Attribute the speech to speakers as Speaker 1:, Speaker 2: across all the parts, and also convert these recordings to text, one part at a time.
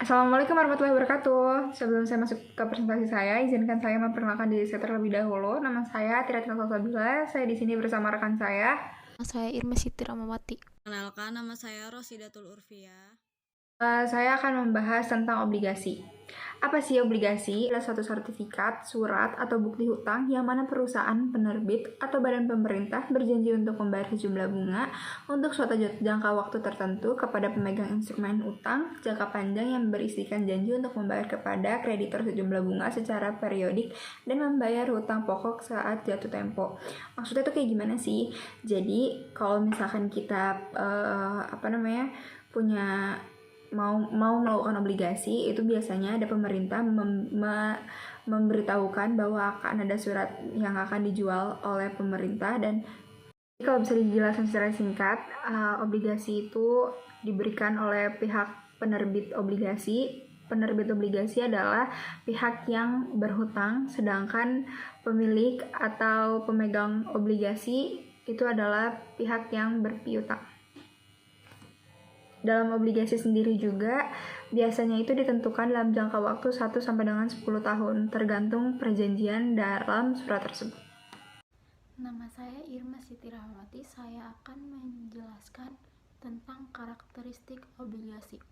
Speaker 1: Assalamualaikum warahmatullahi wabarakatuh. Sebelum saya masuk ke presentasi saya, izinkan saya memperkenalkan diri saya terlebih dahulu. Nama saya Tiratina Salsabila. Saya di sini bersama rekan saya.
Speaker 2: Saya Irma Siti Ramawati.
Speaker 3: Kenalkan, nama saya Rosidatul Urfia.
Speaker 1: Saya akan membahas tentang obligasi. Apa sih obligasi? Adalah suatu sertifikat, surat, atau bukti hutang yang mana perusahaan, penerbit, atau badan pemerintah berjanji untuk membayar sejumlah bunga untuk suatu jangka waktu tertentu kepada pemegang instrumen utang jangka panjang yang berisikan janji untuk membayar kepada kreditor sejumlah bunga secara periodik dan membayar hutang pokok saat jatuh tempo. Maksudnya itu kayak gimana sih? Jadi kalau misalkan kita punya mau melakukan obligasi, itu biasanya ada pemerintah memberitahukan bahwa akan ada surat yang akan dijual oleh pemerintah. Dan kalau bisa dijelaskan secara singkat, obligasi itu diberikan oleh pihak penerbit obligasi. Penerbit obligasi adalah pihak yang berhutang, sedangkan pemilik atau pemegang obligasi itu adalah pihak yang berpiutang. Dalam obligasi sendiri juga, biasanya itu ditentukan dalam jangka waktu 1 sampai dengan 10 tahun, tergantung perjanjian dalam surat tersebut.
Speaker 2: Nama saya Irma Siti Rahmawati. Saya akan menjelaskan tentang karakteristik obligasi.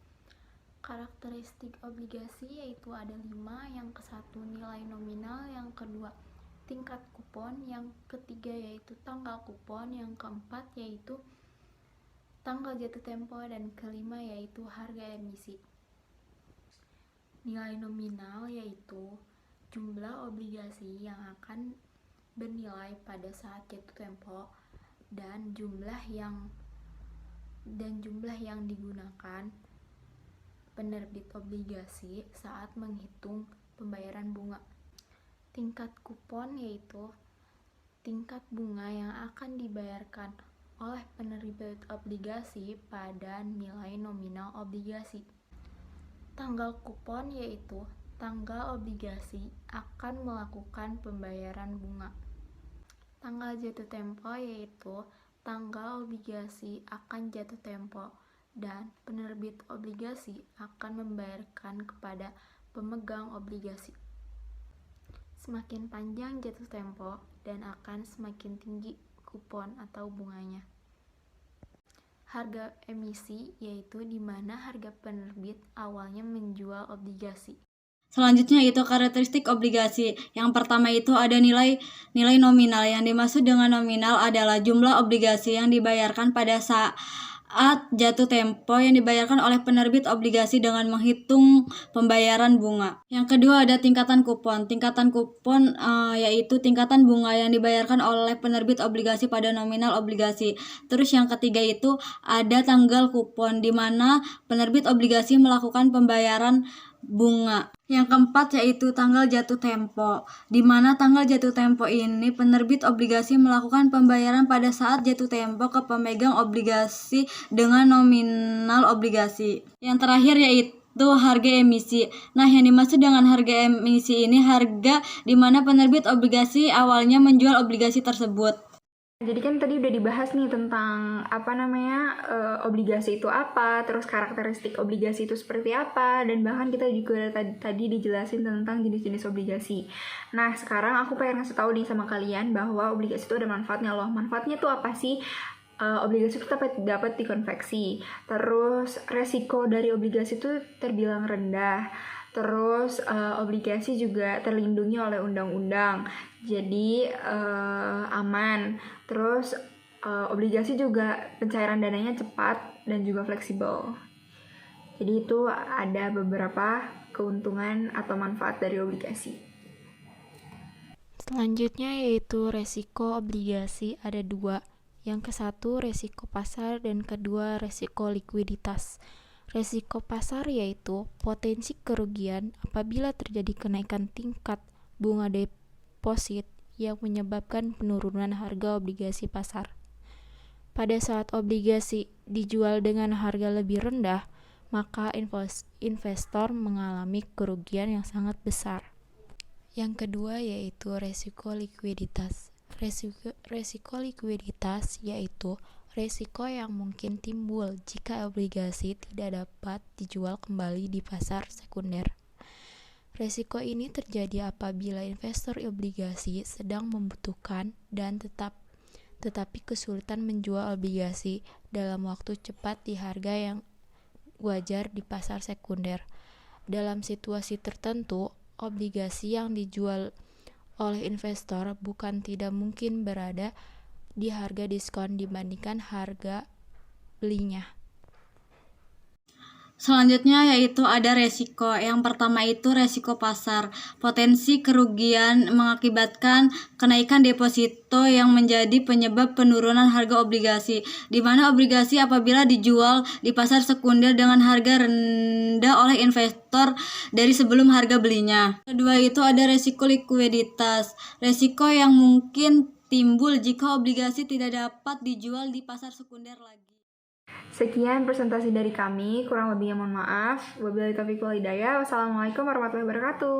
Speaker 2: Karakteristik obligasi yaitu ada 5. Yang ke-1 nilai nominal, yang kedua tingkat kupon, yang ketiga yaitu tanggal kupon, yang keempat yaitu tanggal jatuh tempo, dan kelima yaitu harga emisi. Nilai nominal yaitu jumlah obligasi yang akan bernilai pada saat jatuh tempo dan jumlah yang digunakan penerbit obligasi saat menghitung pembayaran bunga. Tingkat kupon yaitu tingkat bunga yang akan dibayarkan oleh penerbit obligasi pada nilai nominal obligasi. Tanggal kupon yaitu tanggal obligasi akan melakukan pembayaran bunga. Tanggal jatuh tempo yaitu tanggal obligasi akan jatuh tempo dan penerbit obligasi akan membayarkan kepada pemegang obligasi. Semakin panjang jatuh tempo dan akan semakin tinggi kupon atau bunganya. Harga emisi yaitu di mana harga penerbit awalnya menjual obligasi.
Speaker 3: Selanjutnya itu karakteristik obligasi. Yang pertama itu ada nilai nominal. Yang dimaksud dengan nominal adalah jumlah obligasi yang dibayarkan pada saat jatuh tempo yang dibayarkan oleh penerbit obligasi dengan menghitung pembayaran bunga. Yang kedua ada tingkatan kupon. Tingkatan kupon yaitu tingkatan bunga yang dibayarkan oleh penerbit obligasi pada nominal obligasi. Terus yang ketiga itu ada tanggal kupon, di mana penerbit obligasi melakukan pembayaran bunga. Yang keempat yaitu tanggal jatuh tempo, di mana tanggal jatuh tempo ini penerbit obligasi melakukan pembayaran pada saat jatuh tempo ke pemegang obligasi dengan nominal obligasi. Yang terakhir yaitu harga emisi. Nah, yang dimaksud dengan harga emisi ini harga di mana penerbit obligasi awalnya menjual obligasi tersebut.
Speaker 1: Jadi kan tadi udah dibahas nih tentang obligasi itu apa, terus karakteristik obligasi itu seperti apa, dan bahkan kita juga tadi dijelasin tentang jenis-jenis obligasi. Nah, sekarang aku pengen ngasih tahu nih sama kalian bahwa obligasi itu ada manfaatnya loh. Manfaatnya tuh apa sih? Obligasi itu dapat dikonveksi. Terus resiko dari obligasi itu terbilang rendah. Terus obligasi juga terlindungi oleh undang-undang, jadi aman. Terus obligasi juga pencairan dananya cepat dan juga fleksibel. Jadi itu ada beberapa keuntungan atau manfaat dari obligasi.
Speaker 2: Selanjutnya yaitu resiko obligasi ada 2. Yang ke-1 resiko pasar dan kedua resiko likuiditas. Resiko pasar yaitu potensi kerugian apabila terjadi kenaikan tingkat bunga deposit yang menyebabkan penurunan harga obligasi pasar. Pada saat obligasi dijual dengan harga lebih rendah, maka investor mengalami kerugian yang sangat besar. Yang kedua yaitu resiko likuiditas. Resiko likuiditas yaitu Resiko yang mungkin timbul jika obligasi tidak dapat dijual kembali di pasar sekunder. Resiko ini terjadi apabila investor obligasi sedang membutuhkan dan tetapi kesulitan menjual obligasi dalam waktu cepat di harga yang wajar di pasar sekunder. Dalam situasi tertentu, obligasi yang dijual oleh investor bukan tidak mungkin berada di harga diskon dibandingkan harga belinya.
Speaker 3: Selanjutnya yaitu ada resiko. Yang pertama itu resiko pasar. Potensi kerugian mengakibatkan kenaikan deposito yang menjadi penyebab penurunan harga obligasi. Di mana obligasi apabila dijual di pasar sekunder dengan harga rendah oleh investor dari sebelum harga belinya. Kedua itu ada resiko likuiditas. Resiko yang mungkin timbul jika obligasi tidak dapat dijual di pasar sekunder lagi.
Speaker 1: Sekian presentasi dari kami, kurang lebihnya mohon maaf. Wabillahi taufiq wal hidayah. Wassalamualaikum warahmatullahi wabarakatuh.